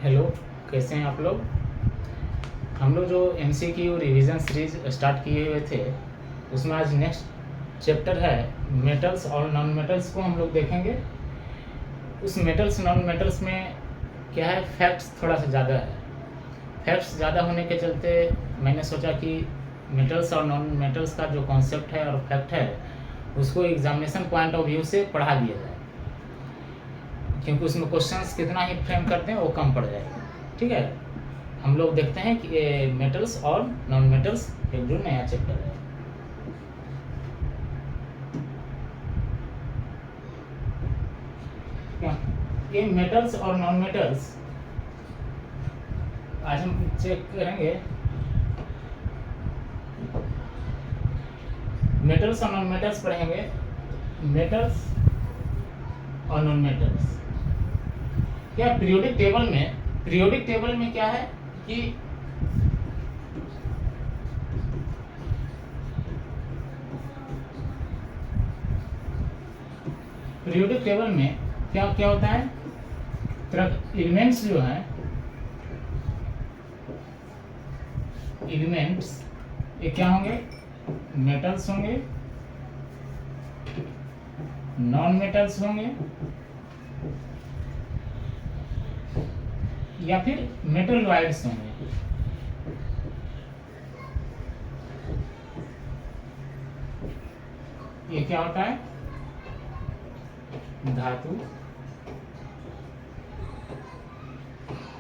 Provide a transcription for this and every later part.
Hello, कैसे हैं आप लोग। हम लोग जो एमसीक्यू रिवीजन सीरीज स्टार्ट किए हुए थे उसमें आज नेक्स्ट चैप्टर है मेटल्स और नॉन मेटल्स को हम लोग देखेंगे। उस मेटल्स नॉन मेटल्स में क्या है, फैक्ट्स थोड़ा सा ज़्यादा है। फैक्ट्स ज़्यादा होने के चलते मैंने सोचा कि मेटल्स और नॉन मेटल्स का जो कॉन्सेप्ट है और फैक्ट है उसको एग्जामिनेशन पॉइंट ऑफ व्यू से पढ़ा दिया जाए, क्योंकि उसमें क्वेश्चंस कितना ही फ्रेम करते हैं वो कम पड़ जाएगा। ठीक है, हम लोग देखते हैं कि ये मेटल्स और नॉन मेटल्स एक जो नया चैप्टर है। ये मेटल्स और नॉन मेटल्स आज हम चेक करेंगे। मेटल्स और नॉन मेटल्स पढ़ेंगे। मेटल्स और नॉन मेटल्स क्या पीरियोडिक टेबल में क्या है कि पीरियोडिक टेबल में क्या क्या होता है, एलिमेंट्स जो हैं, एलिमेंट्स ये क्या होंगे, मेटल्स होंगे, नॉन मेटल्स होंगे या फिर मेटलॉइड्स होंगे। ये क्या होता है, धातु,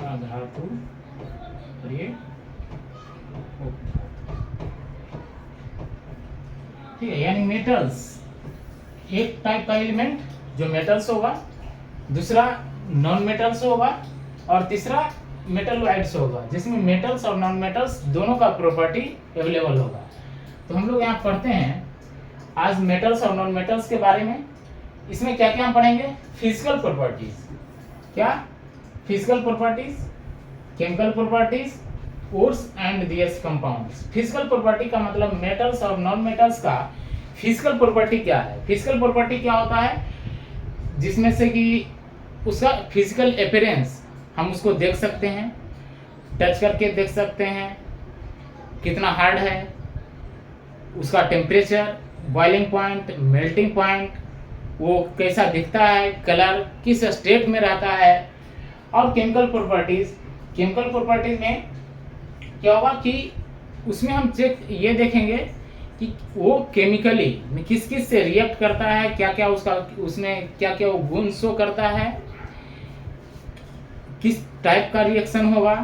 अधातु और ये ठीक है। यानी मेटल्स एक टाइप का एलिमेंट जो मेटल्स होगा, दूसरा नॉन मेटल्स होगा और तीसरा मेटलॉइड्स होगा, जिसमें मेटल्स और नॉन मेटल्स दोनों का प्रॉपर्टी अवेलेबल होगा। तो हम लोग यहाँ पढ़ते हैं आज मेटल्स और नॉन मेटल्स के बारे में। इसमें क्या क्या हम पढ़ेंगे, फिजिकल प्रॉपर्टीज, क्या physical properties, chemical properties, ores and theirs compounds. Physical property का मतलब मेटल्स और नॉन मेटल्स का फिजिकल प्रॉपर्टी क्या है। फिजिकल प्रॉपर्टी क्या होता है, जिसमें से कि उसका फिजिकल अपीयरेंस हम उसको देख सकते हैं, टच करके देख सकते हैं कितना हार्ड है, उसका temperature, boiling point, melting point, वो कैसा दिखता है, कलर किस स्टेट में रहता है। और केमिकल प्रॉपर्टीज में क्या होगा कि उसमें हम चेक ये देखेंगे कि वो केमिकली किस किस से रिएक्ट करता है, क्या क्या उसका उसमें क्या क्या वो गुण शो करता है, किस टाइप का रिएक्शन होगा।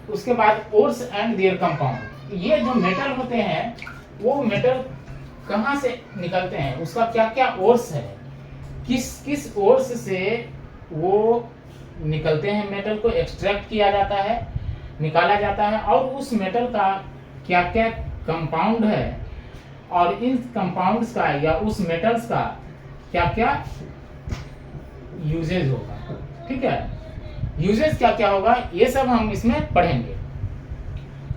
उसके बाद ओर्स एंड देयर कंपाउंड, ये जो मेटल होते हैं वो मेटल कहाँ से निकलते हैं, उसका क्या क्या ओर्स है, किस किस ओर्स से वो निकलते हैं, मेटल को एक्सट्रैक्ट किया जाता है, निकाला जाता है, और उस मेटल का क्या क्या कंपाउंड है, और इन कंपाउंड्स का या उस मेटल्स का क्या क्या यूजेज होगा। ठीक है, यूजेज क्या क्या होगा ये सब हम इसमें पढ़ेंगे।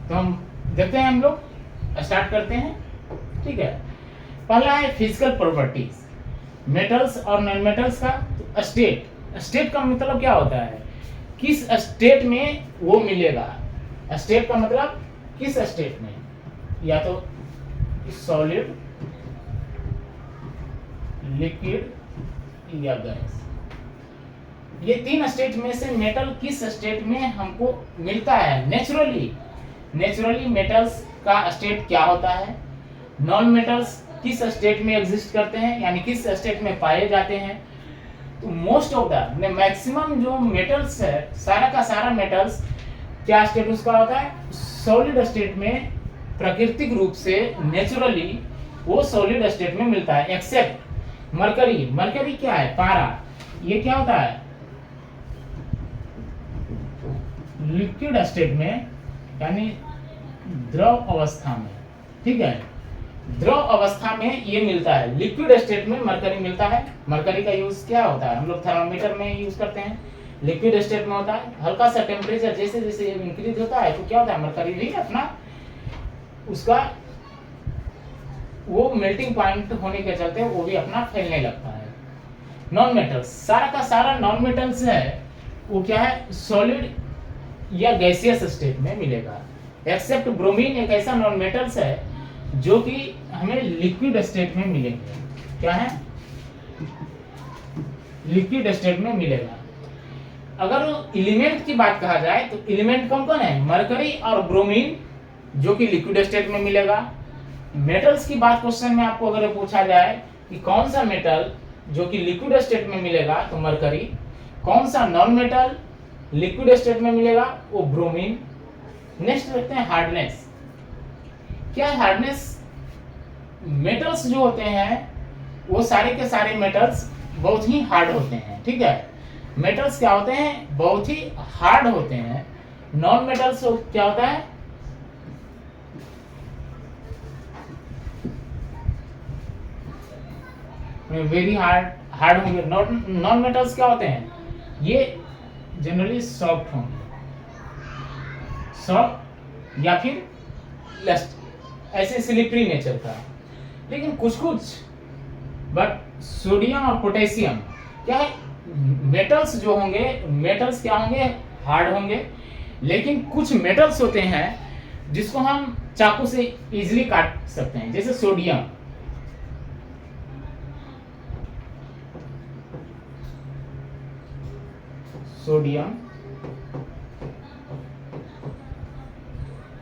तो हम देखते हैं, हम लोग स्टार्ट करते हैं। ठीक है, पहला है फिजिकल प्रॉपर्टीज, मेटल्स और नॉन मेटल्स का स्टेट का मतलब क्या होता है, किस स्टेट में वो मिलेगा। स्टेट का मतलब किस स्टेट में, या तो सॉलिड, लिक्विड या गैस। ये तीन स्टेट में से मेटल किस स्टेट में हमको मिलता है। नेचुरली मेटल्स का स्टेट क्या होता है, नॉन मेटल्स किस स्टेट में एग्जिस्ट करते हैं, यानी किस स्टेट में पाए जाते हैं। तो मोस्ट ऑफ द मैक्सिमम जो मेटल्स है, सारा का सारा मेटल्स क्या स्टेट उसका होता है, सॉलिड स्टेट में, प्राकृतिक रूप से नेचुरली वो सॉलिड स्टेट में मिलता है, एक्सेप्ट मरकरी क्या है, पारा, ये क्या होता है लिक्विड स्टेट में, यानी द्रव अवस्था में। ठीक है, द्रव अवस्था में ये मिलता है, लिक्विड स्टेट में मरकरी मिलता है। मरकरी का यूज क्या होता है, हम लोग थर्मामीटर में यूज करते हैं, लिक्विड स्टेट में होता है। हल्का सा टेम्परेचर जैसे जैसे इंक्रीज होता है तो क्या होता है, मरकरी भी अपना उसका वो मेल्टिंग पॉइंट होने के चलते वो भी अपना फैलने लगता है। नॉन मेटल्स, सारा का सारा नॉन मेटल्स है वो क्या है, सॉलिड या गैसियस स्टेट में मिलेगा। एक्सेप्ट ब्रोमीन एक ऐसा नॉन मेटल्स है जो कि हमें लिक्विड स्टेट में मिलेंगे। क्या है, लिक्विड स्टेट में मिलेगा। अगर एलिमेंट की बात कहा जाए तो एलिमेंट कौन कौन है, मरकरी और ब्रोमीन जो कि लिक्विड स्टेट में मिलेगा। मेटल्स की बात क्वेश्चन में आपको अगर पूछा जाए कि कौन सा मेटल जो कि लिक्विड स्टेट में मिलेगा तो मरकरी, कौन सा नॉन मेटल लिक्विड स्टेट में मिलेगा वो ब्रोमीन। नेक्स्ट देखते हैं हार्डनेस। क्या है हार्डनेस, मेटल्स जो होते हैं वो सारे के सारे मेटल्स बहुत ही हार्ड होते हैं, ठीक है। मेटल्स क्या होते हैं, बहुत ही हार्ड होते हैं। नॉन मेटल्स क्या होता है, वेरी हार्ड होंगे। नॉन मेटल्स क्या होते हैं, ये जनरली सॉफ्ट होंगे, सॉफ्ट या फिर लस्ट, ऐसे स्लिपरी नेचर का। लेकिन कुछ बट सोडियम और पोटेशियम क्या है, मेटल्स जो होंगे, मेटल्स क्या होंगे, हार्ड होंगे। लेकिन कुछ मेटल्स होते हैं जिसको हम चाकू से इजीली काट सकते हैं, जैसे सोडियम। सोडियम,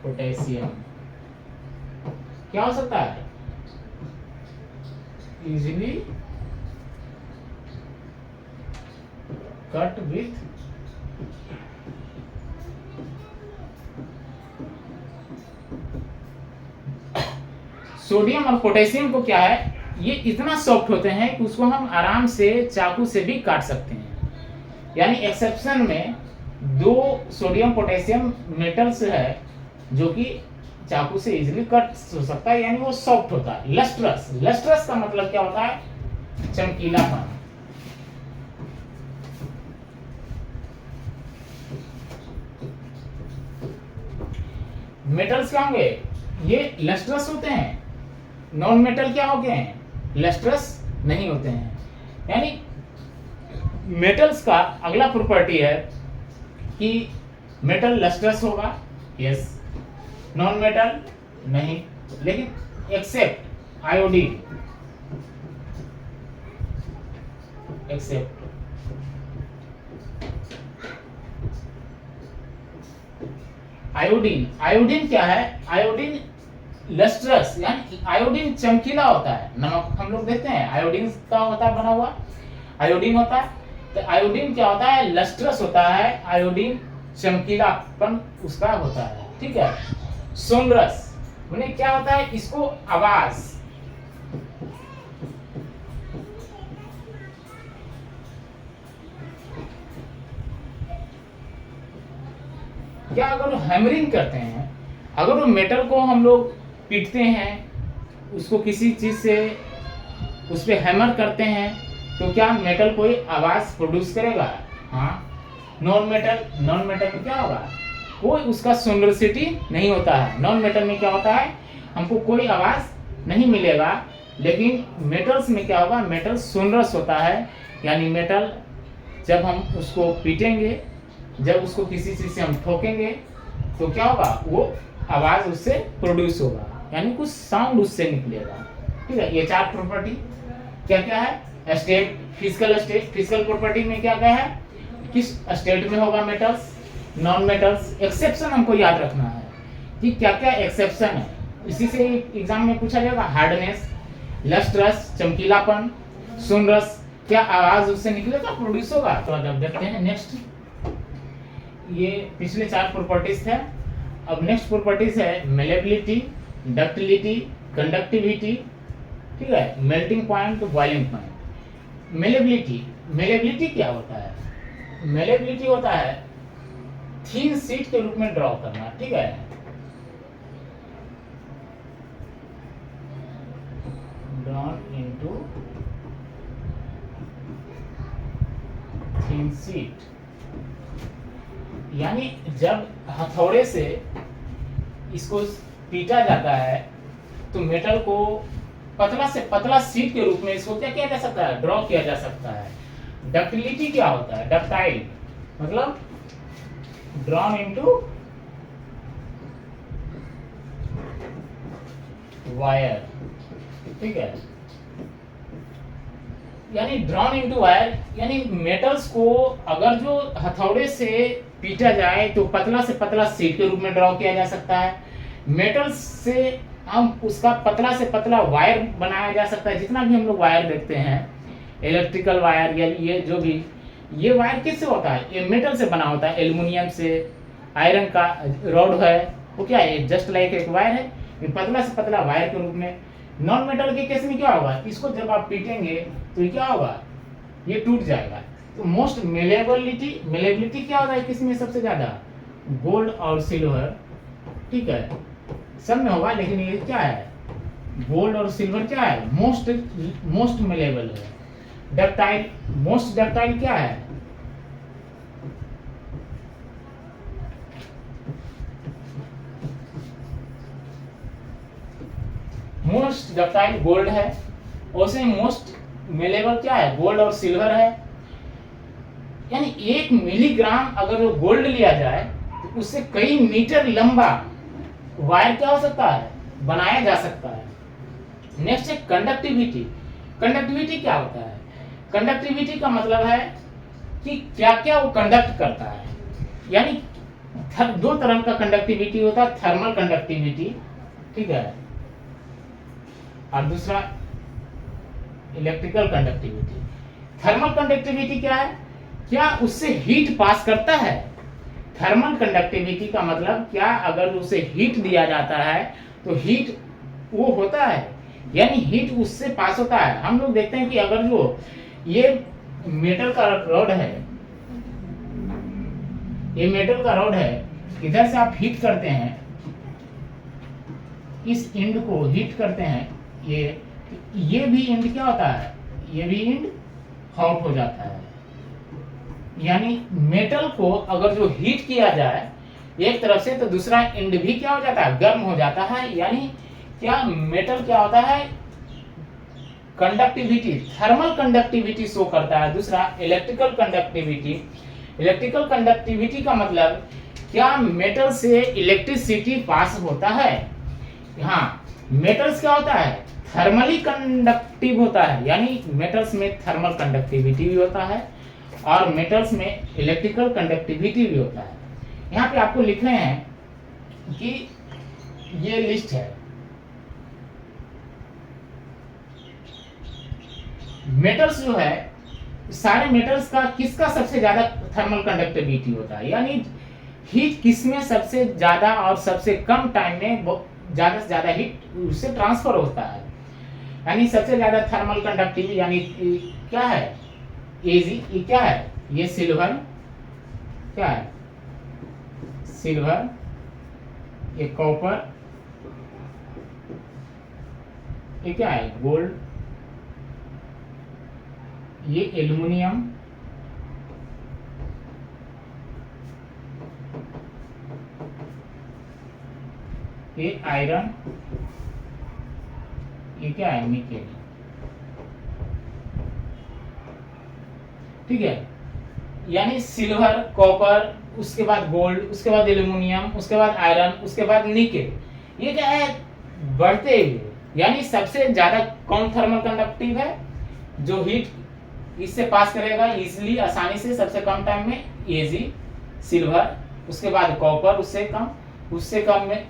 पोटेशियम क्या हो सकता है, इजीली कट विथ सोडियम और पोटेशियम को क्या है, ये इतना सॉफ्ट होते हैं कि उसको हम आराम से चाकू से भी काट सकते हैं। यानी एक्सेप्शन में दो सोडियम पोटेशियम मेटल्स है जो कि चाकू से इजीली कट हो सकता है, यानी वो सॉफ्ट होता है। लस्ट्रस, लस्ट्रस का मतलब क्या होता है, चमकीलापन। मेटल्स क्या होंगे, ये लस्ट्रस होते हैं। नॉन मेटल क्या हो गए हैं, लस्ट्रस नहीं होते हैं। यानी मेटल्स का अगला प्रॉपर्टी है कि मेटल लस्ट्रस होगा, यस। नॉन मेटल नहीं, लेकिन except iodine, except iodine. Iodine क्या है, आयोडीन लस्ट्रस, यानी आयोडीन चमकीला होता है। नमक हम लोग देखते हैं आयोडीन का होता है बना हुआ, आयोडीन होता है। तो आयोडीन क्या होता है, लस्ट्रस होता है, आयोडीन चमकीलापन उसका होता है, ठीक है। सोनरस उन्हें क्या होता है, इसको आवाज, क्या अगर हैमरिंग करते हैं, अगर वो मेटल को हम लोग पीटते हैं, उसको किसी चीज से उस पर हैमर करते हैं, तो क्या मेटल कोई आवाज प्रोड्यूस करेगा, हाँ। नॉन मेटल में क्या होगा, कोई उसका सोनोरिटी नहीं होता है। नॉन मेटल में क्या होता है, हमको कोई आवाज नहीं मिलेगा। लेकिन मेटल्स में क्या होगा, मेटल सोनरस होता है, यानी मेटल जब हम उसको पीटेंगे, जब उसको किसी चीज से हम ठोकेंगे तो क्या होगा, वो आवाज उससे प्रोड्यूस होगा, यानी कुछ साउंड उससे निकलेगा, ठीक है। ये चार प्रॉपर्टी क्या क्या है, state, physical state, physical property में क्या क्या है, किस स्टेट में होगा मेटल्स, नॉन मेटल्स। एक्सेप्शन हमको याद रखना है कि क्या क्या एक्सेप्शन है, इसी से एग्जाम में पूछा जाएगा। हार्डनेस, लस्ट्रस चमकीलापन, सोनरस क्या आवाज उससे निकलेगा, प्रोड्यूस होगा। तो अब देखते हैं नेक्स्ट, ये पिछले चार प्रॉपर्टीज थे। अब नेक्स्ट प्रॉपर्टीज है मेलेबिलिटी, डक्टिलिटी, कंडक्टिविटी, ठीक है, melting point, boiling point. Malleability क्या होता है, मेलेबिलिटी होता है थीन शीट के रूप में ड्रॉ करना, ठीक है। ड्रॉन इनटू थीन शीट, यानी जब हथौड़े से इसको पीटा जाता है तो मेटल को पतला से पतला शीट के रूप में इसको क्या किया जा सकता है, ड्रॉ किया जा सकता है। डक्टिलिटी क्या होता है, डक्टाइल, मतलब ड्रॉन इनटू वायर, ठीक है। यानी ड्रॉन इनटू वायर, यानी मेटल्स को अगर जो हथौड़े से पीटा जाए तो पतला से पतला शीट के रूप में ड्रॉ किया जा सकता है। मेटल्स से हम उसका पतला से पतला वायर बनाया जा सकता है। जितना भी हम लोग वायर देखते हैं, इलेक्ट्रिकल वायर या ये जो भी, ये वायर किससे होता है? ये मेटल से बना होता है, एल्युमिनियम से। आयरन का रॉड है, वो क्या है? जस्ट लाइक एक वायर है, ये पतला से पतला वायर के रूप में। नॉन मेटल के केस में क्या होगा? इसको जब आप पीटेंगे तो ये क्या होगा? ये टूट जाएगा। तो मोस्ट मेलेबिलिटी क्या होता है किसमें सबसे ज्यादा? गोल्ड और सिल्वर, ठीक है, सब में होगा, लेकिन ये क्या है? गोल्ड और सिल्वर क्या है? मोस्ट मेलेबल है। डक्टाइल, मोस्ट डक्टाइल क्या है? मोस्ट डक्टाइल गोल्ड है। उसे मोस्ट मेलेबल क्या है? गोल्ड और सिल्वर है। यानी 1 मिलीग्राम अगर गोल्ड लिया जाए तो उससे कई मीटर लंबा वायर क्या हो सकता है? बनाया जा सकता है। नेक्स्ट है कंडक्टिविटी। कंडक्टिविटी क्या होता है? कंडक्टिविटी का मतलब है कि क्या क्या वो कंडक्ट करता है। यानी दो तरह का कंडक्टिविटी होता है, थर्मल कंडक्टिविटी, ठीक है, और दूसरा इलेक्ट्रिकल कंडक्टिविटी। थर्मल कंडक्टिविटी क्या है? क्या उससे हीट पास करता है? थर्मल कंडक्टिविटी का मतलब क्या, अगर उसे हीट दिया जाता है तो हीट वो होता है, यानी हीट उससे पास होता है। हम लोग देखते हैं कि अगर जो ये मेटल का रॉड है, ये मेटल का रॉड है, इधर से आप हीट करते हैं, इस एंड को हीट करते हैं, ये भी एंड क्या होता है? ये भी एंड हॉट हो जाता है। यानी मेटल को अगर जो हीट किया जाए एक तरफ से तो दूसरा एंड भी क्या हो जाता है? गर्म हो जाता है। यानी क्या मेटल क्या होता है? कंडक्टिविटी, थर्मल कंडक्टिविटी शो करता है। दूसरा इलेक्ट्रिकल कंडक्टिविटी। इलेक्ट्रिकल कंडक्टिविटी का मतलब क्या मेटल से इलेक्ट्रिसिटी पास होता है। हाँ, मेटल्स क्या होता है? थर्मली कंडक्टिव होता है, यानी मेटल्स में थर्मल कंडक्टिविटी भी होता है और मेटल्स में इलेक्ट्रिकल कंडक्टिविटी भी होता है। यहाँ पे आपको लिखने हैं कि ये लिस्ट है। मेटल्स जो है, सारे मेटल्स का किसका सबसे ज्यादा थर्मल कंडक्टिविटी होता है, यानी हीट किसमें सबसे ज्यादा और सबसे कम टाइम में ज्यादा से ज्यादा हीट उससे ट्रांसफर होता है। यानी सबसे ज्यादा थर्मल कंडक्टिविटी, यानी क्या है? एजी, ये क्या है? ये सिल्वर, क्या है? सिल्वर, ये कॉपर, ये क्या है? गोल्ड, ये एल्युमिनियम, ये आयरन, ये क्या है? निकेल, ठीक है। यानी सिल्वर, कॉपर, उसके बाद गोल्ड, उसके बाद एल्युमिनियम, उसके बाद आयरन, उसके बाद निकेल, ये क्या है? बढ़ते हुए। यानी सबसे ज्यादा कौन थर्मल कंडक्टिव है? जो हीट इससे पास करेगा इजिली, आसानी से, सबसे कम टाइम में, एजी, सिल्वर, उसके बाद कॉपर, उससे कम में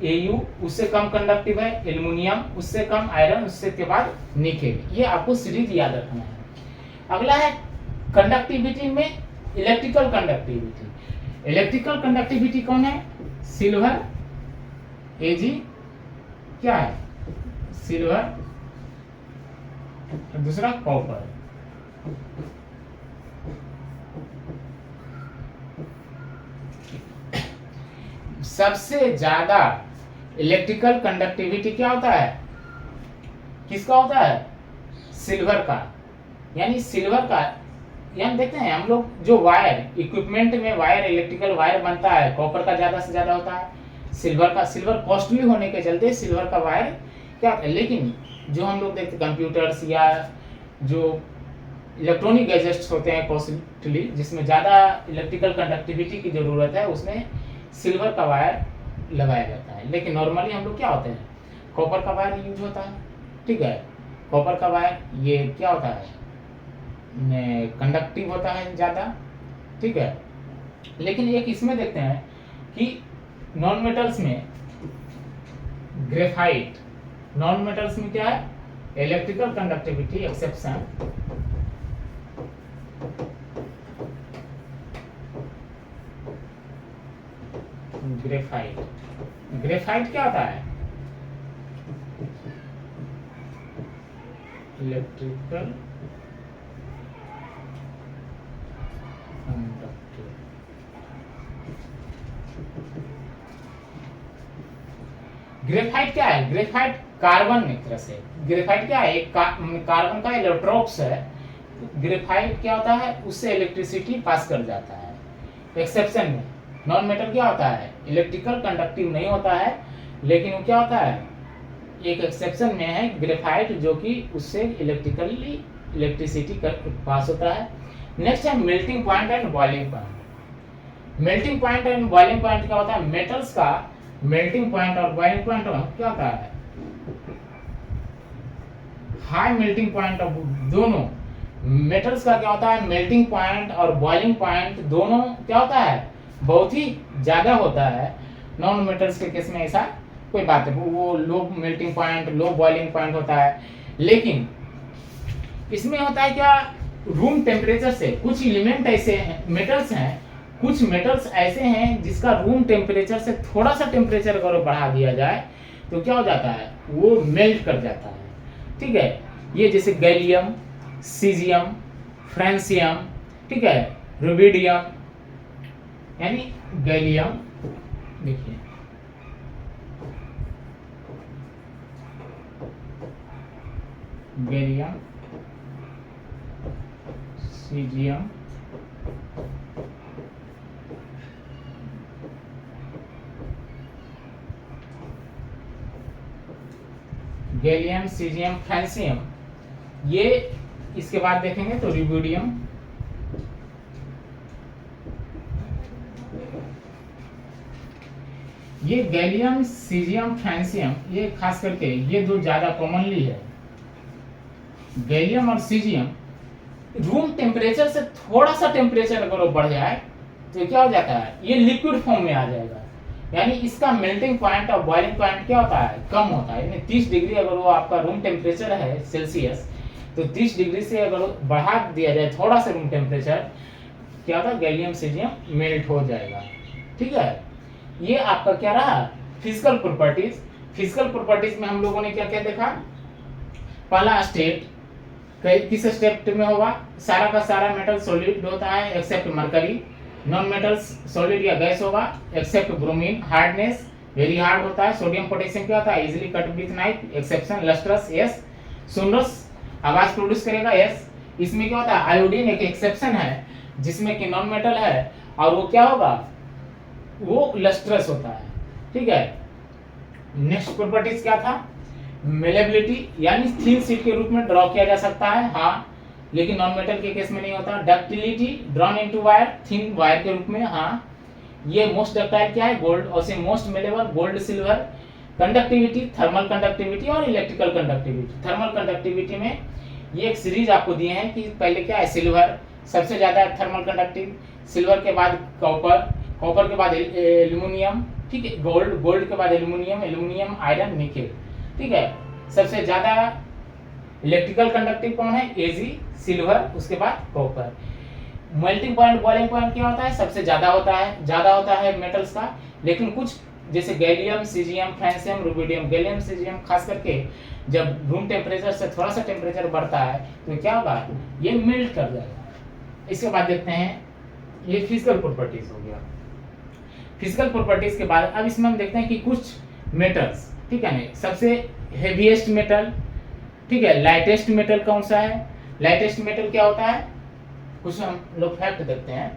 एयू, उससे कम कंडक्टिव है एल्युमिनियम, उससे कम आयरन, उससे के बाद निकेल। ये आपको सीरीज याद रखना है। अगला है कंडक्टिविटी में इलेक्ट्रिकल कंडक्टिविटी। इलेक्ट्रिकल कंडक्टिविटी कौन है? सिल्वर, एजी, क्या है? सिल्वर, दूसरा कॉपर। सबसे ज्यादा इलेक्ट्रिकल कंडक्टिविटी क्या होता है? किसका होता है? सिल्वर का। यानी सिल्वर का, यानी देखते हैं हम लोग जो वायर इक्विपमेंट में वायर, इलेक्ट्रिकल वायर बनता है, कॉपर का ज्यादा से ज्यादा होता है। सिल्वर कॉस्टली होने के चलते सिल्वर का वायर क्या, लेकिन जो हम लोग देखते कंप्यूटर्स या जो इलेक्ट्रॉनिक गैजेट्स होते हैं कॉस्टली, जिसमें ज़्यादा इलेक्ट्रिकल कंडक्टिविटी की ज़रूरत है, उसमें सिल्वर का वायर लगाया जाता है। लेकिन नॉर्मली हम लोग क्या होते हैं, कॉपर का वायर यूज होता है। ठीक है, कॉपर का वायर ये क्या होता है, कंडक्टिव होता है ज़्यादा। ठीक है, लेकिन एक इसमें देखते हैं कि नॉन मेटल्स में ग्रेफाइट, नॉन मेटल्स में क्या है, electrical conductivity exception graphite. Graphite क्या होता है, इलेक्ट्रिकल कंडक्टिव। ग्रेफाइट क्या है, ग्रेफाइट कार्बन, एक तरह से ग्रेफाइट क्या है, एक कार्बन का इलेक्ट्रोप्स है। ग्रेफाइट क्या होता है, उससे इलेक्ट्रिसिटी पास कर जाता है। एक्सेप्शन में नॉन मेटल क्या होता है, इलेक्ट्रिकल कंडक्टिव नहीं होता है, लेकिन वो क्या होता है, एक एक्सेप्शन में है ग्रेफाइट, जो कि उससे इलेक्ट्रिसिटी पास होता है। नेक्स्ट है melting point and boiling point. Melting point and boiling point क्या होता है, मेटल्स का मेल्टिंग पॉइंट और बॉइलिंग पॉइंट क्या होता है, हाई मेल्टिंग पॉइंट ऑफ दोनों मेटल्स का क्या होता है, मेल्टिंग पॉइंट और बॉइलिंग पॉइंट दोनों क्या होता है, बहुत ही ज्यादा होता है। नॉन मेटल्स के केस में ऐसा कोई बात है, वो low melting point, low boiling point होता है। लेकिन इसमें होता है क्या, रूम टेम्परेचर से कुछ एलिमेंट ऐसे हैं, मेटल्स हैं, कुछ मेटल्स ऐसे हैं जिसका रूम टेम्परेचर से थोड़ा सा टेम्परेचर अगर बढ़ा दिया जाए तो क्या हो जाता है, वो मेल्ट कर जाता है। ठीक है, ये जैसे गैलियम, सीजियम, फ्रांसियम, ठीक है, रुबिडियम, यानी गैलियम, देखिए gallium, caesium, gallium, caesium, francium, ये इसके बाद देखेंगे तो रुबिडियम, ये गैलियम, सीजियम, फ्रांसियम, ये खास करके ये दो ज्यादा कॉमनली है। गैलियम और सीजियम रूम टेम्परेचर से थोड़ा सा टेम्परेचर अगर वो बढ़ जाए तो क्या हो जाता है, ये लिक्विड फॉर्म में आ जाएगा, यानी इसका मेल्टिंग पॉइंट और बॉइलिंग पॉइंट क्या होता है, कम होता है। यानी 30 डिग्री अगर वो आपका रूम टेम्परेचर है सेल्सियस, तो 30 डिग्री से अगर बढ़ा दिया जाए थोड़ा सा रूम टेम्परेचर, क्या होता है, गैलियम सीजियम मेल्ट हो जाएगा। ठीक है, ये आपका क्या रहा, फिजिकल प्रॉपर्टीज। फिजिकल प्रॉपर्टीज में हम लोगों ने क्या क्या देखा, पहला स्टेट, किस स्टेट में होगा, सारा का सारा मेटल सॉलिड होता है except mercury. Non metals solid या गैस होगा except bromine. Hardness very hard होता है। सोडियम पोटेशियम क्या होता है, easily cut with knife, exception. Lustrous, yes. Sonorous, आवाज प्रोड्यूस करेगा, यस। इसमें क्या होता है, आयोडीन एक एक्सेप्शन है, जिसमें कि नॉन मेटल है और वो क्या होगा, वो लस्ट्रस होता है। ठीक है, नेक्स्ट प्रॉपर्टीज क्या था, मेलेबिलिटी, यानी थिन शीट के रूप में ड्रॉ किया जा सकता है, हाँ, लेकिन नॉन मेटल के केस में नहीं होता। Ductility, drawn into wire, thin wire के रूप में, हाँ, ये मोस्ट डक्टाइल क्या है, गोल्ड, और से most malleable gold, silver. Conductivity, thermal conductivity और इलेक्ट्रिकल कंडक्टिविटी। थर्मल कंडक्टिविटी में ये एक सीरीज आपको दिए हैं कि पहले क्या है, सिल्वर सबसे ज्यादा थर्मल कंडक्टिव, सिल्वर के बाद कॉपर, कॉपर के बाद एल्यूमिनियम, ठीक है, गोल्ड, गोल्ड के बाद एल्यूमिनियम, एल्यूमिनियम, आयरन, निकेल। ठीक है, सबसे ज्यादा इलेक्ट्रिकल कंडक्टिव कौन है, एजी, सिल्वर, उसके बाद copper. Melting point, boiling point क्या होता है, सबसे ज्यादा होता है मेटल्स का, लेकिन कुछ जैसे gallium, caesium, francium, rubidium, gallium, caesium खास करके जब रूम टेम्परेचर से थोड़ा सा टेम्परेचर बढ़ता है तो क्या होगा, ये मेल्ट कर जाएगा। इसके बाद देखते हैं, ये फिजिकल प्रॉपर्टीज हो गया। फिजिकल प्रॉपर्टीज के बाद अब इसमें हम देखते हैं कि कुछ मेटल्स, ठीक है ना, सबसे हेवीएस्ट मेटल, ठीक है, लाइटेस्ट मेटल कौन सा है, लाइटेस्ट मेटल क्या होता है, कुछ हम लोग फैक्ट देखते हैं।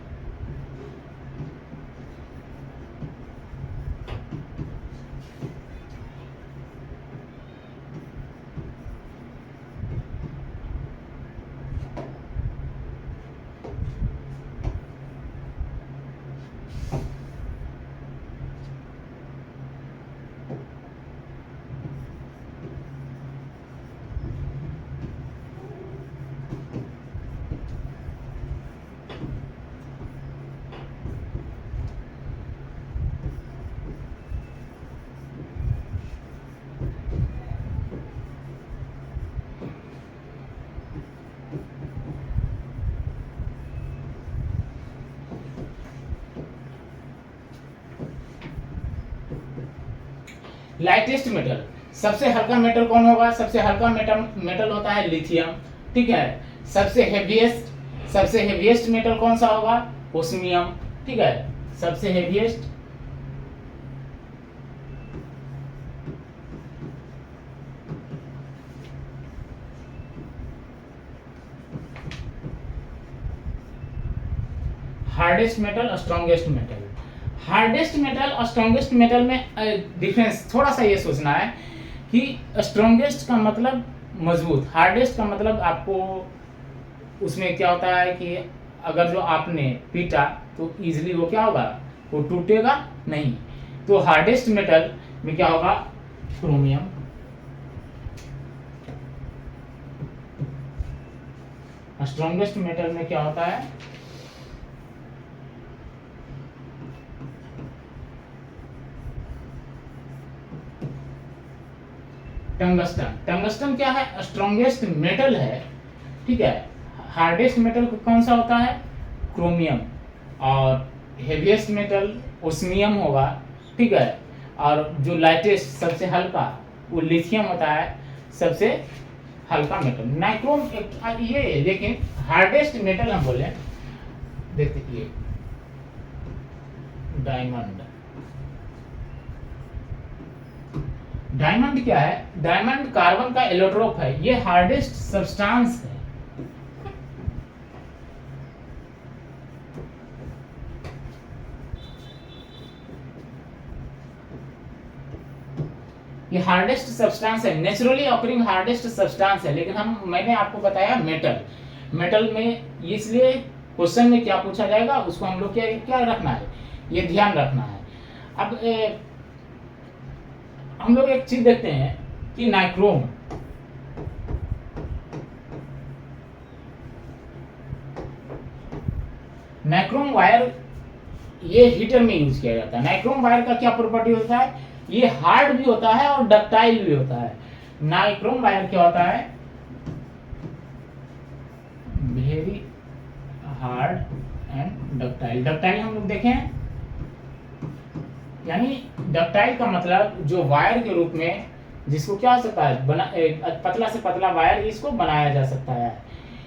लाइटेस्ट मेटल, सबसे हल्का मेटल कौन होगा? सबसे हल्का मेटल मेटल होता है लिथियम, ठीक है। सबसे हेवीएस्ट मेटल कौन सा होगा? ओस्मियम, ठीक है। सबसे heaviest hardest metal, strongest metal. Hardest metal और स्ट्रॉन्गेस्ट मेटल में डिफरेंस थोड़ा सा ये सोचना है कि स्ट्रॉन्गेस्ट का मतलब मजबूत, हार्डेस्ट का मतलब आपको उसमें क्या होता है कि अगर जो आपने पीटा तो इजीली वो क्या होगा? वो टूटेगा नहीं। तो हार्डेस्ट मेटल में क्या होगा? क्रोमियम। स्ट्रॉन्गेस्ट मेटल में क्या होता है? टंगस्टन। टंगस्टन क्या है? स्ट्रॉन्गेस्ट मेटल है, ठीक है। हार्डेस्ट मेटल कौन सा होता है? क्रोमियम। और हेवीएस्ट मेटल ओस्मियम होगा, ठीक है। और जो लाइटेस्ट सबसे हल्का वो लिथियम होता है, सबसे हल्का मेटल। नाइक्रोम ये, लेकिन हार्डेस्ट मेटल हम बोले, देखते ये डायमंड। डायमंड क्या है? डायमंड कार्बन का एलोट्रोप है, ये हार्डेस्ट सब्सटेंस है। ये हार्डेस्ट सब्सटेंस है, नेचुरली ऑकरिंग हार्डेस्ट सब्सटेंस है। लेकिन मैंने आपको बताया मेटल में इसलिए क्वेश्चन में क्या पूछा जाएगा उसको हम लोग क्या क्या रखना है, ये ध्यान रखना है। अब हम लोग एक चीज देखते हैं कि नाइक्रोम, नाइक्रोम वायर ये हीटर में यूज किया जाता है। नाइक्रोम वायर का क्या प्रॉपर्टी होता है? ये हार्ड भी होता है और डक्टाइल भी होता है। नाइक्रोम वायर क्या होता है? Very hard and ductile. Ductile हम लोग देखें, यानी डक्टाइल का मतलब जो वायर के रूप में जिसको क्या हो सकता है पतला से पतला वायर इसको बनाया जा सकता है।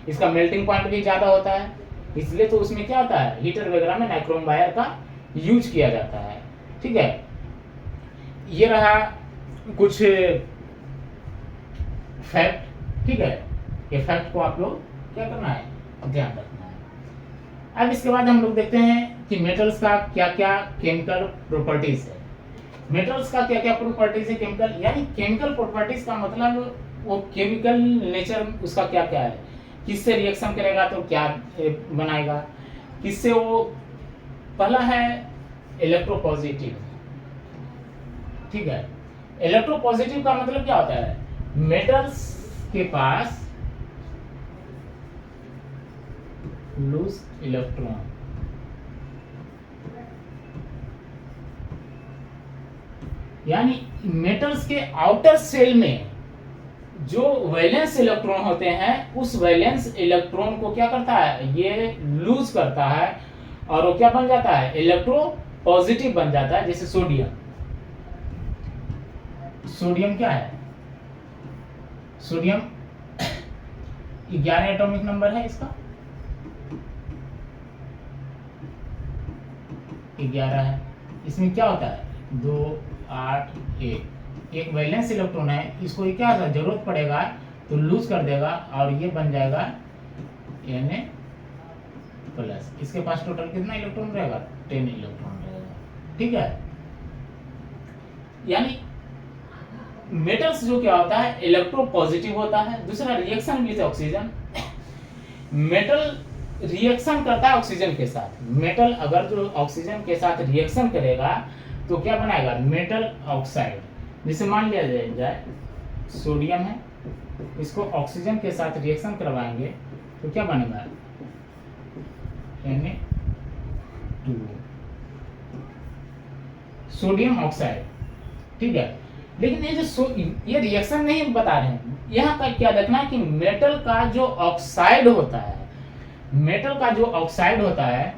इसका मेल्टिंग पॉइंट भी ज्यादा होता है, इसलिए तो उसमें क्या होता है, हीटर वगैरह में नाइक्रोम वायर का यूज किया जाता है, ठीक है। ये रहा कुछ फैक्ट, ठीक है। ये फैक्ट को आप लोग क्या करना है, ध्यान रखना है। अब इसके बाद हम लोग देखते हैं कि मेटल्स का क्या क्या केमिकल प्रॉपर्टीज है। मेटल्स का क्या क्या प्रॉपर्टीज है केमिकल, यानी केमिकल प्रॉपर्टीज का मतलब वो केमिकल नेचर उसका क्या क्या है, किससे रिएक्शन करेगा तो क्या बनाएगा, किससे वो, पहला है इलेक्ट्रोपॉजिटिव, ठीक है। इलेक्ट्रोपॉजिटिव का मतलब क्या होता है? मेटल्स के पास लूज इलेक्ट्रॉन, यानी मेटल्स के आउटर सेल में जो वैलेंस इलेक्ट्रॉन होते हैं उस वैलेंस इलेक्ट्रॉन को क्या करता है, ये लूज करता है और वो क्या बन जाता है, इलेक्ट्रो पॉजिटिव बन जाता है। जैसे सोडियम, सोडियम क्या है, सोडियम 11 एटॉमिक नंबर है इसका, 11 है। इसमें क्या होता है, 2 8 1, एक वैलेंस इलेक्ट्रॉन है, इसको क्या जरूरत पड़ेगा तो लूज कर देगा और ये बन जाएगा Na प्लस। इसके पास टोटल कितना इलेक्ट्रॉन रहेगा, 10 इलेक्ट्रॉन रहेगा, ठीक है। यानी मेटल्स जो क्या होता है, इलेक्ट्रो पॉजिटिव होता है। दूसरा reaction with oxygen, metal reaction करता है ऑक्सीजन के साथ। मेटल अगर जो ऑक्सीजन के साथ रिएक्शन करेगा तो क्या बनाएगा, मेटल ऑक्साइड। जैसे मान लिया जाए सोडियम है, इसको ऑक्सीजन के साथ रिएक्शन करवाएंगे तो क्या बनेगा, Na2 सोडियम ऑक्साइड, ठीक है। लेकिन ये जो ये रिएक्शन नहीं बता रहे हैं, यहाँ का क्या देखना है कि मेटल का जो ऑक्साइड होता है, मेटल का जो ऑक्साइड होता है,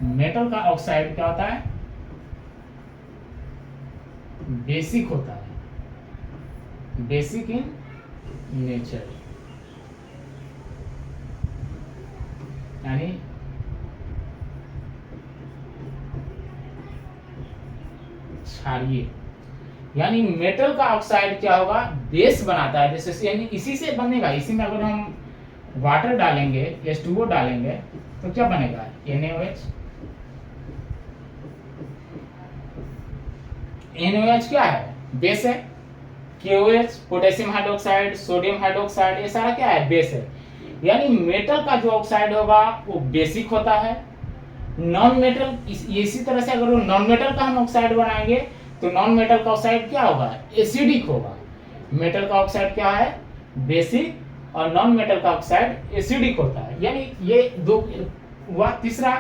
मेटल का ऑक्साइड क्या होता है, बेसिक होता है, बेसिक इन नेचर, यानी क्षारीय। यानी मेटल का ऑक्साइड क्या होगा, बेस बनाता है, जैसे यानी इसी से बनेगा। इसी में अगर हम वाटर डालेंगे, H2O डालेंगे, तो क्या बनेगा, NaOH। NaOH क्या है, बेस है। KOH potassium hydroxide, sodium hydroxide, ये सारा क्या है, बेस है। यानी मेटल का जो ऑक्साइड होगा वो बेसिक होता है। नॉन मेटल इसी तरह से अगर वो नॉन मेटल का हम ऑक्साइड बनाएंगे तो नॉन मेटल का ऑक्साइड क्या होगा, एसिडिक होगा। मेटल का ऑक्साइड क्या है, बेसिक, और नॉन मेटल का ऑक्साइड एसिडिक होता है। यानी ये दो हुआ। तीसरा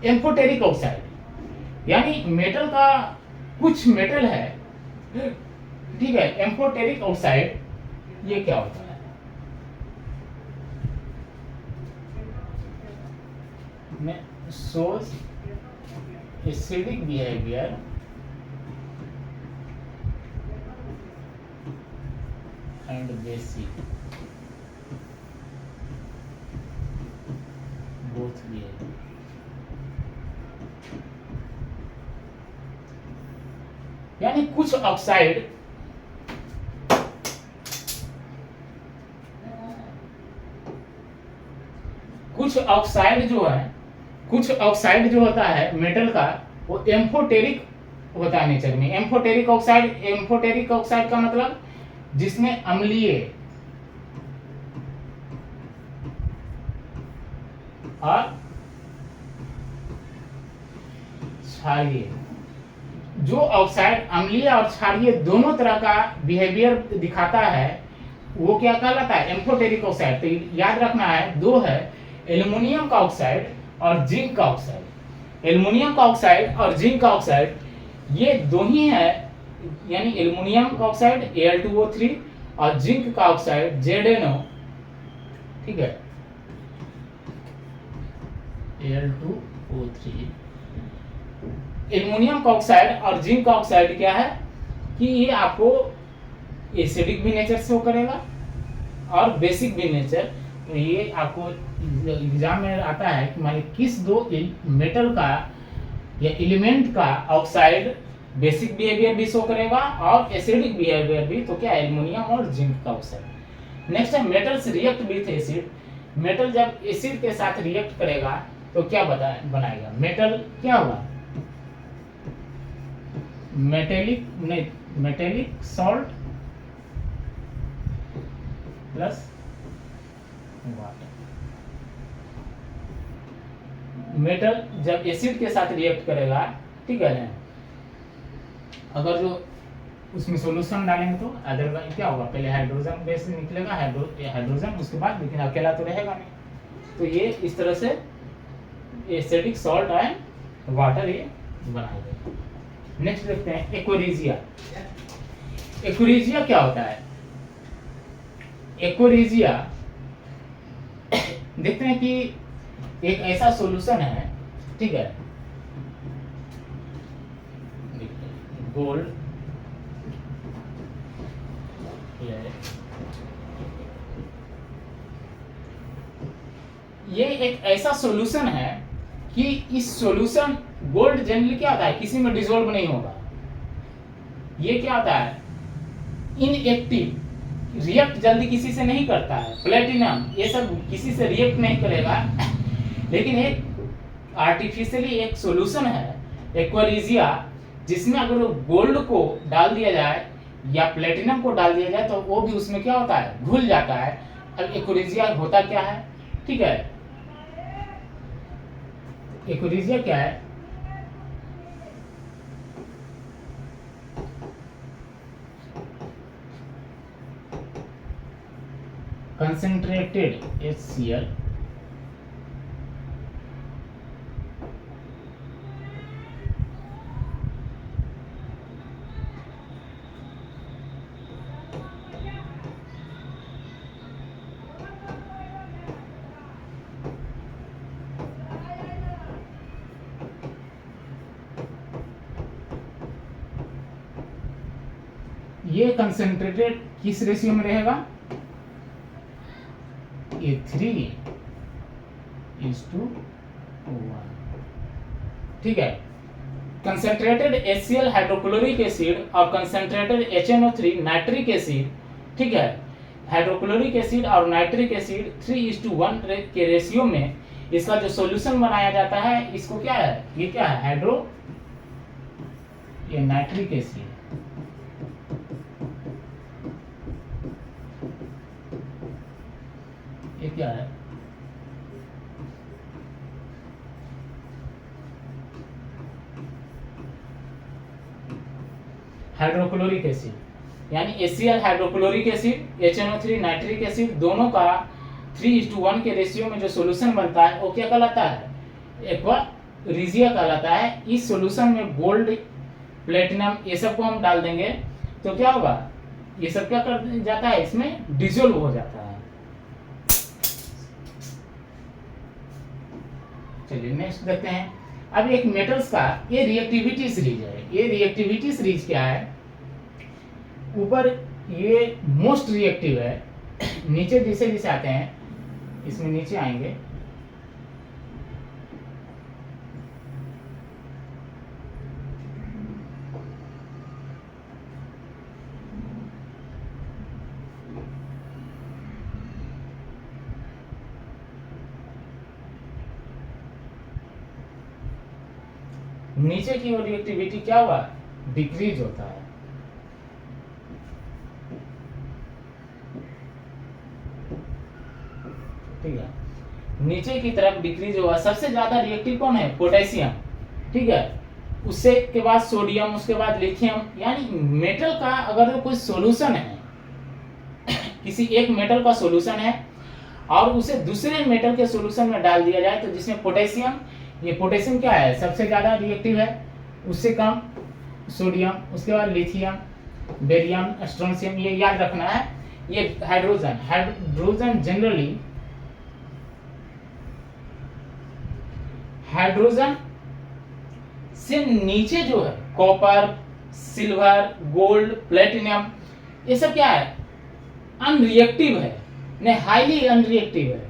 एम्फोटेरिक ऑक्साइड, यानी मेटल का कुछ मेटल है, ठीक है, एम्फोटेरिक ऑक्साइड ये क्या होता है, shows acidic behavior and basic both behavior। यानी कुछ ऑक्साइड कुछ ऑक्साइड जो होता है मेटल का, वो एम्फोटेरिक होता है नेचर में। एम्फोटेरिक ऑक्साइड का मतलब जिसमें अम्लीय और क्षारीय, जो ऑक्साइड अम्लीय और क्षारीय दोनों तरह का बिहेवियर दिखाता है वो क्या कहलाता है, एम्फोटेरिक ऑक्साइड। तो याद रखना है, दो है, एल्युमिनियम का ऑक्साइड और जिंक का ऑक्साइड। एल्युमिनियम का ऑक्साइड और जिंक का ऑक्साइड ये दो ही है, यानी एल्युमिनियम का ऑक्साइड Al2O3 और जिंक का ऑक्साइड ZnO, ठीक है, Al2O3। एल्युमिनियम का ऑक्साइड और जिंक का ऑक्साइड क्या है कि ये आपको एसिडिक भी नेचर से वो करेगा और बेसिक भी नेचर। तो ये आपको एग्जाम में आता है कि मान किस दो मेटल का या एलिमेंट का ऑक्साइड बेसिक बिहेवियर भी शो करेगा और एसिडिक बिहेवियर भी, तो क्या, एल्युमिनियम और जिंक का ऑक्साइड। नेक्स्ट है metals react with acid. Metal जब एसिड के साथ रिएक्ट करेगा तो क्या बनाएगा, मेटल क्या हुआ, metallic salt plus water. Metal जब एसिड के साथ रिएक्ट करेगा, ठीक है ना, अगर जो उसमें सॉल्यूशन डालेंगे तो अदरवाइज क्या होगा, पहले हाइड्रोजन बेस निकलेगा, हाइड्रोजन, उसके बाद, लेकिन अकेला तो रहेगा नहीं। तो ये इस तरह से एसिडिक सॉल्ट एंड वाटर ये बनाएगा। नेक्स्ट देखते हैं एक्वरेजिया। एक्वरेजिया क्या होता है, एक्वरेजिया देखते हैं कि एक ऐसा सॉल्यूशन है, ठीक है, गोल्ड, ये एक ऐसा सॉल्यूशन है कि इस सॉल्यूशन, गोल्ड जनरली क्या होता है, किसी में डिसॉल्व नहीं होगा। ये क्या होता है, इनएक्टिव, रिएक्ट जल्दी किसी से नहीं करता है। प्लेटिनम ये सब किसी से रिएक्ट नहीं करेगा, लेकिन एक आर्टिफिशियली एक सॉल्यूशन है एक्वरेजिया, जिसमें अगर गोल्ड को डाल दिया जाए या प्लेटिनम को डाल दिया जाए तो वो भी उसमें क्या होता है, घुल जाता है। अब एक्वरेजिया होता क्या है, ठीक है, एक्वरेजिया क्या है, concentrated HCl ये कंसेंट्रेटेड किस रेशियो में रहेगा, ये 3:1, ठीक है। कंसेंट्रेटेड HCl हाइड्रोक्लोरिक एसिड और कंसेंट्रेटेड HNO3 नाइट्रिक एसिड, ठीक है, हाइड्रोक्लोरिक एसिड और नाइट्रिक एसिड 3:1 के रेशियो में इसका जो सॉल्यूशन बनाया जाता है, इसको क्या है, ये क्या है, ये नाइट्रिक एसिड, ये क्या है, हाइड्रोक्लोरिक एसिड, यानी HCl hydrochloric acid, HNO3 nitric acid दोनों का 3:1 के रेशियो में जो सॉल्यूशन बनता है वो क्या कहलाता है, एक्वा रिजिया कहलाता है। इस सॉल्यूशन में गोल्ड, प्लेटिनम ये सब को हम डाल देंगे तो क्या होगा, ये सब क्या कर जाता है, इसमें डिसॉल्व हो जाता है। चलिए नेक्स्ट देखते हैं। अब एक मेटल्स का ये रिएक्टिविटी सीरीज है। ये रिएक्टिविटी सीरीज क्या है, ऊपर ये मोस्ट रिएक्टिव है, नीचे जैसे जैसे आते हैं, इसमें नीचे आएंगे नीचे की ओर रिएक्टिविटी क्या हुआ, डिक्रीज होता है। ठीक है, नीचे की तरफ डिक्रीज हुआ। सबसे ज्यादा रिएक्टिव कौन है, पोटेशियम, ठीक है, उससे के बाद सोडियम, उसके बाद लिथियम। यानी मेटल का अगर कोई सॉल्यूशन है, किसी एक मेटल का सॉल्यूशन है और उसे दूसरे मेटल के सॉल्यूशन में डाल दिया जाए, तो जिसमें पोटेशियम, ये पोटेशियम क्या है, सबसे ज्यादा रिएक्टिव है, उससे कम सोडियम, उसके बाद लिथियम, बेरियम, स्ट्रोंशियम, ये याद रखना है। ये हाइड्रोजन जनरली हाइड्रोजन से नीचे जो है कॉपर, सिल्वर, गोल्ड, प्लेटिनम, ये सब क्या है, अनरिएक्टिव है, ने हाईली अनरिएक्टिव है।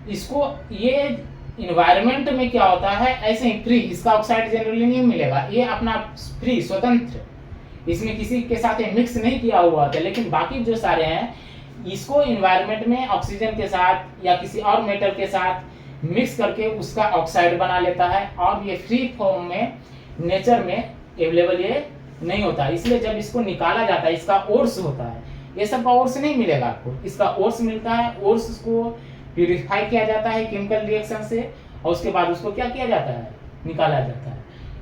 इसको ये इन्वायरमेंट में क्या होता है, ऐसे ही फ्री, इसका ऑक्साइड जनरली नहीं मिलेगा, ये अपना फ्री स्वतंत्र, इसमें किसी के साथ मिक्स नहीं किया हुआ होता है। लेकिन बाकी जो सारे हैं, इसको इन्वायरमेंट में ऑक्सीजन के साथ या किसी और मेटल के साथ मिक्स करके उसका ऑक्साइड बना लेता है, और ये फ्री फॉर्म में नेचर में अवेलेबल ये नहीं होता। इसलिए जब इसको निकाला जाता है, इसका ओर्स होता है, ये सब का ओर्स नहीं मिलेगा आपको, इसका ओर्स मिलता है। ओर्स को प्यूरिफाई किया जाता है केमिकल रिएक्शन से, और उसके बाद उसको क्या किया जाता है, निकाला जाता है।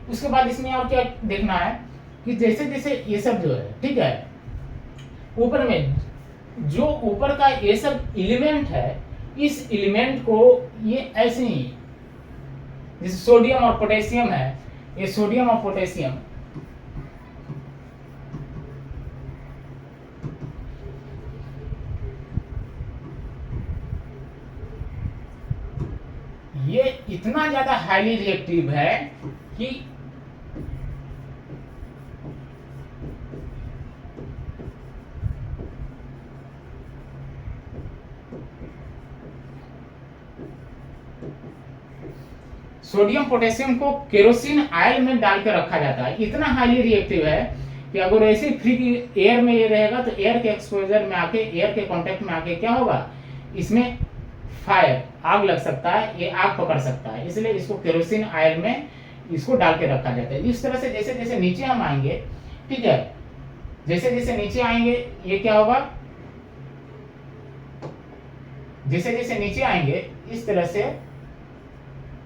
उसके बाद इसमें और क्या देखना है कि जैसे जैसे ये सब जो है, ठीक है, ऊपर में जो ऊपर का ये सब एलिमेंट है, इस एलिमेंट को ये ऐसे ही, जैसे सोडियम और पोटेशियम है, ये सोडियम और पोटेशियम, ये इतना ज्यादा हाईली रिएक्टिव है कि सोडियम पोटेशियम को केरोसिन ऑयल में डाल कर रखा जाता है। इतना हाईली रिएक्टिव है कि अगर ऐसे फ्री एयर में ये रहेगा तो एयर के एक्सपोजर में आके, एयर के कांटेक्ट में आके क्या होगा, इसमें फायर, आग लग सकता है, ये आग पकड़ सकता है। इसलिए इसको केरोसिन ऑयल में इसको डाल के रखा जाता है। इस तरह से जैसे जैसे नीचे हम आएंगे, ठीक है, जैसे जैसे नीचे आएंगे ये क्या होगा, जैसे जैसे नीचे आएंगे इस तरह से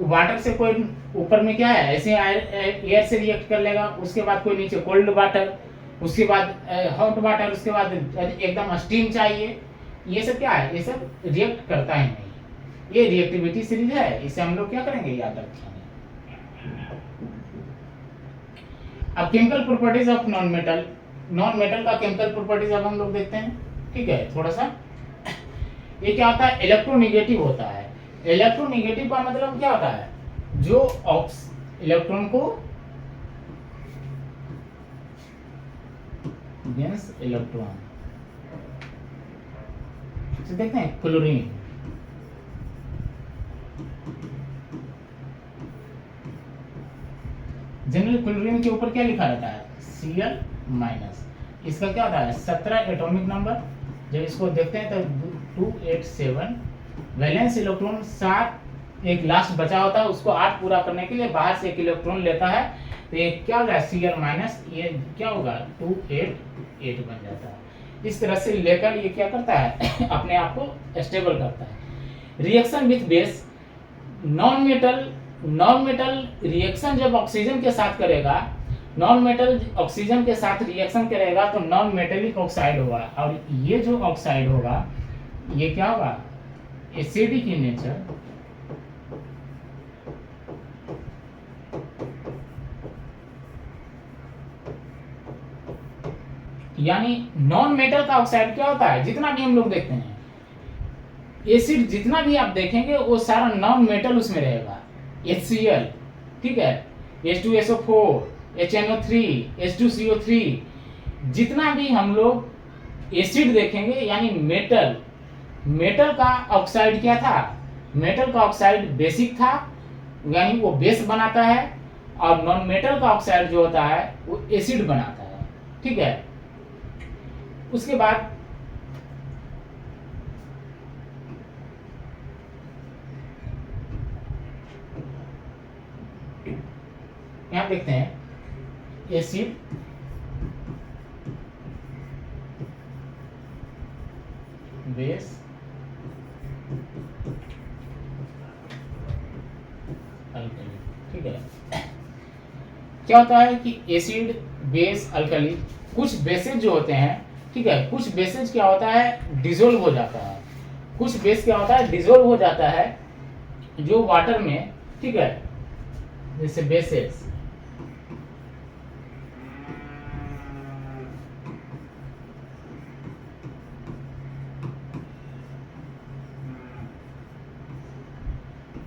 वाटर से कोई ऊपर में क्या है, ऐसे एयर से रिएक्ट कर लेगा, उसके बाद कोई नीचे कोल्ड वाटर, उसके बाद हॉट वाटर, उसके बाद एकदम स्टीम चाहिए, ये सब क्या है, ये सब रिएक्ट करता ही नहीं। ये रिएक्टिविटी सीरीज है, इसे हम लोग क्या करेंगे, याद रखेंगे। अब chemical properties of non metal, non metal का केमिकल प्रॉपर्टीज अब हम लोग देखते हैं, ठीक है, थोड़ा सा। ये क्या होता है, इलेक्ट्रोनेगेटिव होता है। इलेक्ट्रोनेगेटिव का मतलब क्या होता है, जो इलेक्ट्रॉन को गेंस इलेक्ट्रॉन। तो देखते हैं क्लोरीन, जनरली क्लोरीन के ऊपर क्या लिखा रहता है, Cl माइनस। इसका क्या होता है 17 एटॉमिक नंबर। जब इसको देखते हैं तो 287 वैलेंस इलेक्ट्रॉन 7, एक लास्ट बचा होता है उसको 8 पूरा करने के लिए बाहर से एक इलेक्ट्रॉन लेता है, तो ये क्या होगा Cl माइनस, ये क्या होगा 288 बन जाता है। इस तरह से लेकर ये क्या करता है अपने आप को स्टेबल करता है। Reaction with base, non metal reaction जब ऑक्सीजन के साथ करेगा, नॉन मेटल ऑक्सीजन के साथ रिएक्शन करेगा तो नॉन मेटेलिक ऑक्साइड होगा, और ये जो ऑक्साइड होगा ये क्या होगा एसिडिक इन नेचर, यानी नॉन मेटल का ऑक्साइड क्या होता है, जितना भी हम लोग देखते हैं एसिड जितना भी आप देखेंगे वो सारा नॉन मेटल उसमें रहेगा। HCl, ठीक है, H2SO4, HNO3, H2CO3, जितना भी हम लोग एसिड देखेंगे यानी मेटल का ऑक्साइड क्या था, मेटल का ऑक्साइड बेसिक था, यानी वो बेस बनाता है, और नॉन मेटल का ऑक्साइड जो होता है वो एसिड बनाता है, ठीक है। उसके बाद यहां देखते हैं एसिड, बेस, अल्कली, ठीक है। क्या होता है कि एसिड, बेस, अल्कली, कुछ बेसेज जो होते हैं, ठीक है, कुछ बेसेज क्या होता है डिसोल्व हो जाता है, कुछ बेस क्या होता है डिसोल्व हो जाता है जो वाटर में, ठीक है, जैसे bases,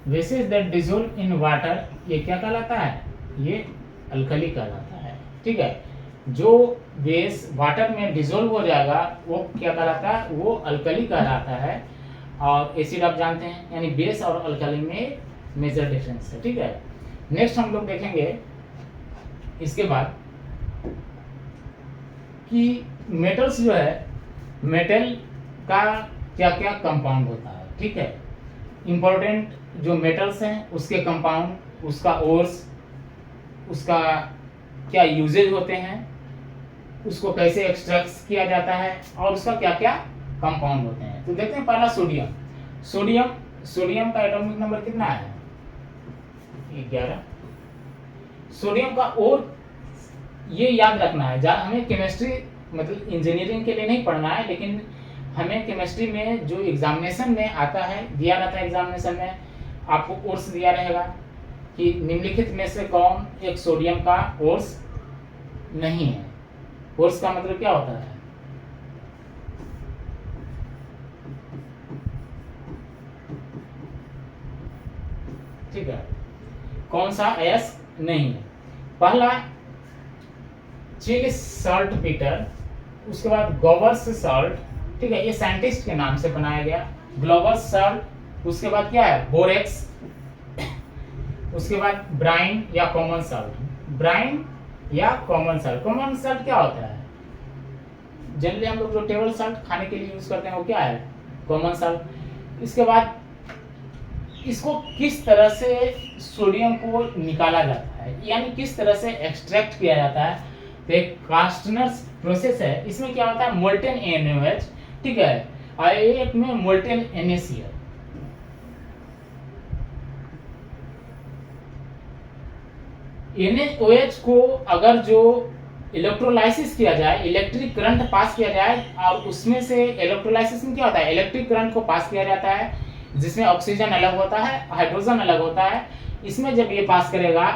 bases that dissolve in water, ये क्या कहलाता है, ये अल्कली कहलाता है, ठीक है। जो बेस वाटर में डिसोल्व हो जाएगा वो क्या कहलाता है, वो अल्कली कहलाता है। और एसिड आप जानते हैं, यानी बेस और अल्कली में मेजर डिफरेंस है, ठीक है। नेक्स्ट हम लोग देखेंगे इसके बाद कि मेटल्स जो है, मेटल का क्या क्या कंपाउंड होता है, ठीक है। इंपॉर्टेंट जो मेटल्स हैं उसके कंपाउंड, उसका ओर्स, उसका क्या यूजेज होते हैं, उसको कैसे एक्सट्रैक्ट किया जाता है, और उसका क्या क्या कंपाउंड होते हैं। तो देखते हैं पहला सोडियम का एटॉमिक नंबर कितना है 11। सोडियम का, और ये याद रखना है, हमें केमिस्ट्री मतलब इंजीनियरिंग के लिए नहीं पढ़ना है, लेकिन हमें केमिस्ट्री में जो एग्जामिनेशन में आता है, दिया रहता है एग्जामिनेशन में, आपको कोर्स दिया रहेगा कि निम्नलिखित में से कौन एक सोडियम का कोर्स नहीं है। कोर्स का मतलब क्या होता है, ठीक है, कौन सा एस नहीं है। पहला चिली सॉल्ट पीटर, उसके बाद गोवर्स सॉल्ट, ठीक है, ये साइंटिस्ट के नाम से बनाया गया, ग्लोबस सॉल्ट। उसके बाद क्या है बोरेक्स, उसके बाद ब्राइन या कॉमन सॉल्ट, ब्राइन या कॉमन सॉल्ट। कॉमन सॉल्ट क्या होता है, जनरली हम लोग जो टेबल सॉल्ट खाने के लिए यूज करते हैं वो क्या है कॉमन सॉल्ट। इसके बाद इसको किस तरह से सोडियम को निकाला जाता है, यानी किस तरह से एक्सट्रैक्ट किया जाता है, तो एक कास्टनर्स प्रोसेस है। इसमें क्या होता है मोल्टेन NaOH, ठीक है, और एक में मोल्टेन NaCl। NaOH को अगर जो इलेक्ट्रोलाइसिस किया जाए, इलेक्ट्रिक करंट पास किया जाए, और उसमें से इलेक्ट्रोलाइसिस में क्या होता है इलेक्ट्रिक करंट को पास किया जाता है, जिसमें ऑक्सीजन अलग होता है, हाइड्रोजन अलग होता है। इसमें जब ये पास करेगा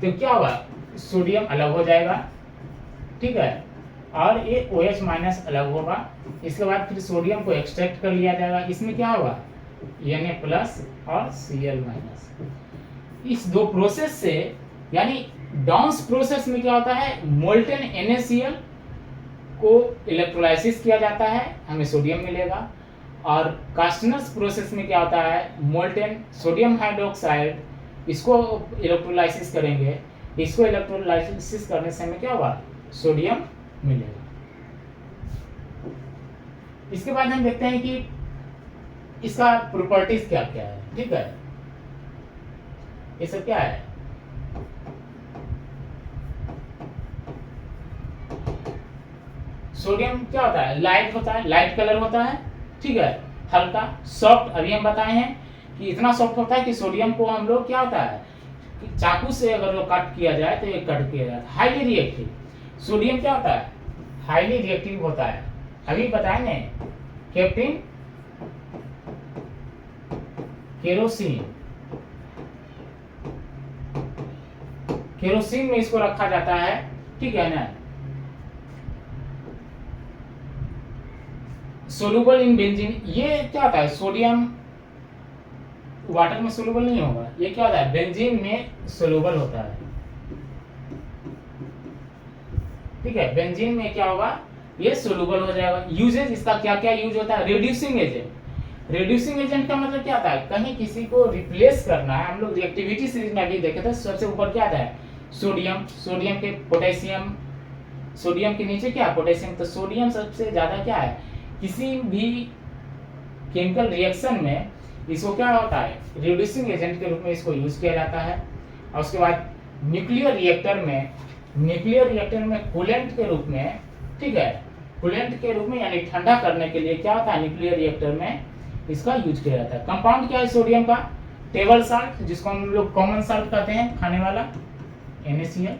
तो क्या होगा सोडियम अलग हो जाएगा, ठीक है, और ये OH माइनस अलग होगा। इसके बाद फिर सोडियम को एक्सट्रैक्ट कर लिया जाएगा, इसमें क्या होगा Na प्लस और Cl माइनस। इस दो प्रोसेस से, यानी डाउन्स प्रोसेस में क्या होता है मोल्टेन NaCl को इलेक्ट्रोलाइसिस किया जाता है, हमें सोडियम मिलेगा। और कास्टनर्स प्रोसेस में क्या होता है, मोल्टेन सोडियम हाइड्रोक्साइड, इसको इलेक्ट्रोलाइसिस करेंगे, इसको इलेक्ट्रोलाइसिस करने से हमें क्या होगा, सोडियम मिलेगा। इसके बाद हम देखते हैं कि इसका प्रॉपर्टीज क्या क्या है। ठीक है, ये सब क्या है, सोडियम क्या होता है, लाइट होता है, लाइट कलर होता है। ठीक है, हल्का सॉफ्ट, अभी हम बताए हैं कि इतना सॉफ्ट होता है कि सोडियम को हम लोग क्या होता है कि चाकू से अगर वो कट किया जाए तो ये कट किया जाए। हाईली रिएक्टिव, सोडियम क्या होता है, हाईली रिएक्टिव होता है। अभी बताए ना, कैप्टन केरोसिन, केरोसिन में इसको रखा जाता है। ठीक है ना, सोल्यूबल इन बेंजीन, ये क्या होता है, सोडियम वाटर में सोल्यूबल नहीं होगा, ये क्या होता है, बेंजीन में सोल्यूबल होता है। ठीक है, बेंजीन में क्या होगा, ये सोल्यूबल हो जाएगा। यूजेज इसका क्या क्या यूज होता है, रिड्यूसिंग एजेंट। रिड्यूसिंग एजेंट का मतलब क्या होता है, कहीं किसी को रिप्लेस करना है। हम लोग रिएक्टिविटी सीरीज में भी देखे थे, सबसे ऊपर क्या आता है, सोडियम, सोडियम के पोटेशियम, सोडियम के नीचे क्या, पोटेशियम। तो सोडियम सबसे ज्यादा क्या है, किसी भी केमिकल रिएक्शन में इसको क्या होता है, रिड्यूसिंग एजेंट के रूप में इसको यूज किया जाता है। और उसके बाद न्यूक्लियर रिएक्टर में, न्यूक्लियर रिएक्टर में कूलेंट के रूप में, ठीक है, कूलेंट के रूप में यानी ठंडा करने के लिए क्या होता है, न्यूक्लियर रिएक्टर में इसका यूज किया जाता है। कंपाउंड क्या है सोडियम का, टेबल साल्ट, जिसको हम लोग कॉमन साल्ट कहते हैं, खाने वाला NaCl।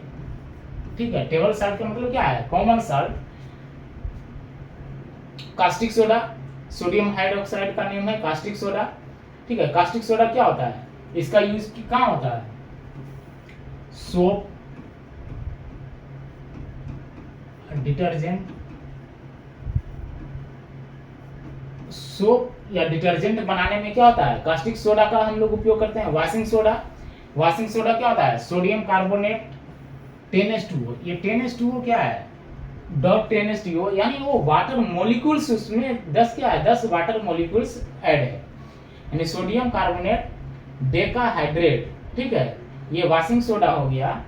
ठीक है, टेबल साल्ट का मतलब क्या है, common salt. Caustic soda, sodium hydroxide का नेम है कास्टिक सोडा। ठीक है, कास्टिक सोडा क्या होता है, इसका यूज कहाँ होता है, सोप, डिटर्जेंट, सोप या डिटर्जेंट बनाने में क्या होता है, कास्टिक सोडा का हम लोग उपयोग करते हैं। वाशिंग सोडा, वाशिंग सोडा क्या होता है, सोडियम कार्बोनेट 10H2O। ये 10H2O क्या है, डॉट 10H2O, यानी वो वाटर मॉलिक्यूल्स, उसमें 10 क्या है, 10 वाटर मॉलिक्यूल्स ऐड है, यानी सोडियम कार्बोनेट डेकाहाइड्रेट। ठीक है, ये वाशिंग सोडा हो गया।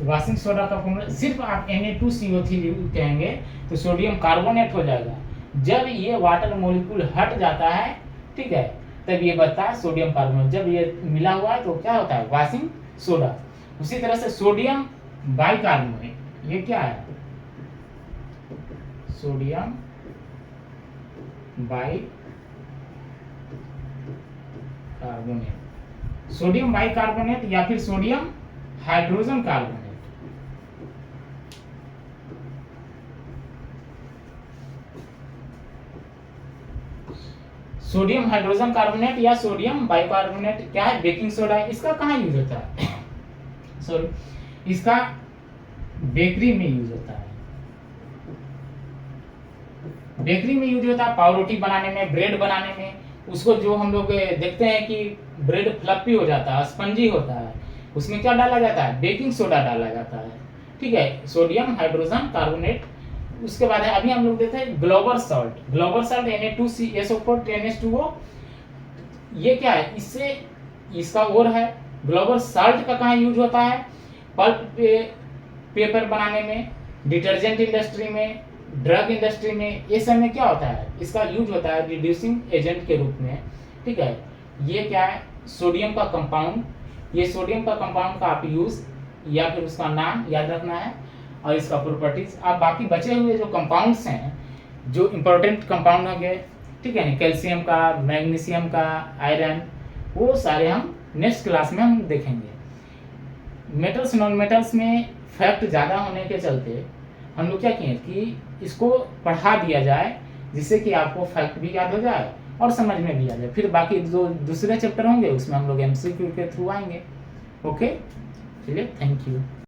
वाशिंग सोडा का फॉर्मूला सिर्फ आप Na2CO3 कहेंगे तो सोडियम कार्बोनेट हो जाएगा। जब ये वाटर मॉलिक्यूल हट जाता है, ठीक है, तब ये बनता है सोडियम कार्बोनेट। जब ये मिला हुआ है तो क्या होता है, वाशिंग सोडा। उसी तरह से सोडियम बाइकार्बोनेट, ये क्या है, सोडियम बाइकार्बोनेट, सोडियम बाइकार्बोनेट या फिर sodium hydrogen carbonate. Sodium hydrogen carbonate या सोडियम बाइकार्बोनेट क्या है, बेकिंग सोडा है। इसका कहाँ यूज होता है सॉरी, इसका बेकरी में यूज होता है। बेकरी में यूज होता है, पाव रोटी बनाने में, ब्रेड बनाने में। उसको जो हम लोग देखते हैं कि ब्रेड फ्लफी हो जाता है, स्पंजी होता है, उसमें क्या डाला जाता है, बेकिंग सोडा डाला जाता है। ठीक है, सोडियम हाइड्रोजन कार्बोनेट। उसके बाद है अभी हम लोग देखते हैं global salt, global salt Na2CSO4 10H2O। ये क्या है, इससे इसका और है, ग्लोबल सॉल्ट का कहाँ यूज होता है, पल्प पेपर बनाने में, डिटर्जेंट इंडस्ट्री में, ड्रग इंडस्ट्री में, ये सब में क्या होता है, इसका यूज होता है रिड्यूसिंग एजेंट के रूप में। ठीक है, ये क्या है, सोडियम का कंपाउंड। ये सोडियम का कंपाउंड का आप यूज या फिर उसका नाम याद रखना है और इसका प्रॉपर्टीज। आप बाकी बचे हुए जो कंपाउंड्स हैं, जो इंपॉर्टेंट कंपाउंड होंगे, ठीक है ना, कैल्शियम का, मैग्नीशियम का, आयरन, वो सारे हम नेक्स्ट क्लास में हम देखेंगे। मेटल्स नॉन मेटल्स में फैक्ट ज़्यादा होने के चलते हम लोग क्या किए कि इसको पढ़ा दिया जाए, जिससे कि आपको फैक्ट भी याद हो जाए और समझ में भी आ जाए। फिर बाकी जो दूसरे चैप्टर होंगे उसमें हम लोग MCQ के थ्रू आएंगे। ओके, चलिए, थैंक यू।